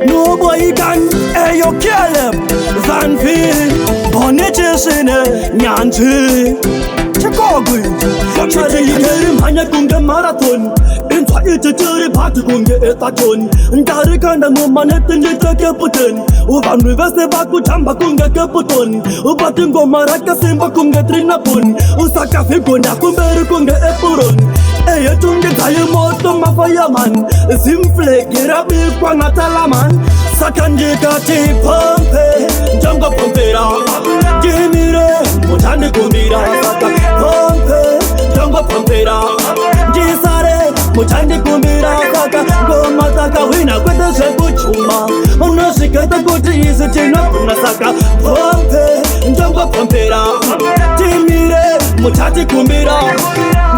No boy can ayo Caleb Van Veen Bonitesine Nyanti Chakogui Chari Kerim Hanya Kunga Marathon In Twaitari Party Kunga Etaton Darikanda Mumanetin Kaputin Uban Rivers Baku Tamba Kunga Kaputon Ubatungo Maraka Simba Kunga Trinapun Usaka Fikunda Kumberi Kunga Epurun Eya Tunga Tayamoto Mafayaman Simfle Girabi Kwanga Talaman Sakanje Kati Pompe Jungle Pompera Jimire Mutande Kumira Saka Pompe Jungle Pompera Jisare Mutande Kumira Saka Goma Saka Wina Kweta Sebu Chuma Unoshikata Kuti Isu Chino Kunasaka Pompe Jungle Pompera Jimire Mutande Kumira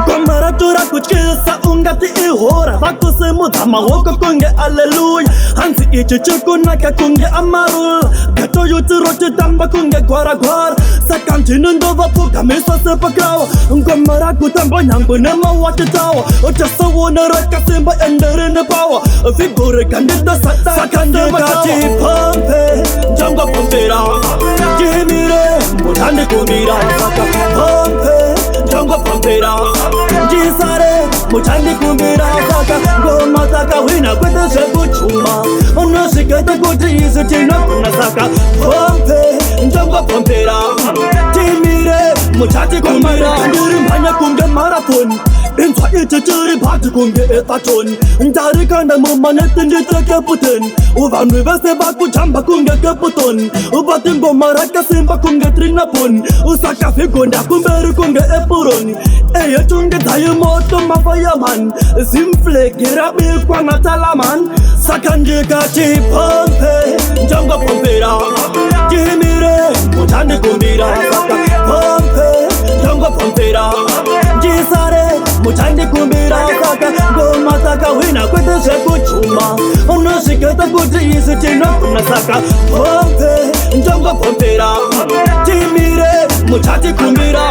Gomara Tura Kuchisa Ungati Ihora Sakuse Mutama Woko Kunge Alleluia Hansi Ichi Chukunaka Kunge Amarul Kato Yutu Rochi Tamba Kunge Gwara Gwar Sakanti Nundova Puka Misa Sepakao Gomara Kutambo Nyambu Nema Watitawa Uchasa Wona Raka Simba Ender in the power Figure Kandita Sakande Kati Pompe Jungle Pompera Jimire Mutande Kumira Saka Pompe Jungle Pompera Jisare Mutande Kumira Saka Goma Saka Wina Kweta Sebu Chuma Unoshikata Kuti Isu Chino Kunasaka Pompe Jungle Pompera Jimire Mutande Kumira Kandirim Hanya Kunga Marathon In Twaitari Party Kunga Etaton Darikanda Mumanetin Kaputin Uban Rivers Baku Tamba Kunga Kaputon Ubatungo Maraka Simba Kunga Trinapun Usaka Fikunda Kumberi Kunga Epurun Eya Tunga Tayamoto Mafayaman Simfle Girabi Kwanga Talaman Sakanje Kati Pompe Jungle Pompera Jimire Mutande Kumira Saka Pompe Jungle Pompera Jisare Mutande Kumira Saka Goma Saka Wina Kweta Sebu Chuma Unoshikata Kuti Isu Chino Kunasaka Pompe Jungle Pompera Jimire Mutande Kumira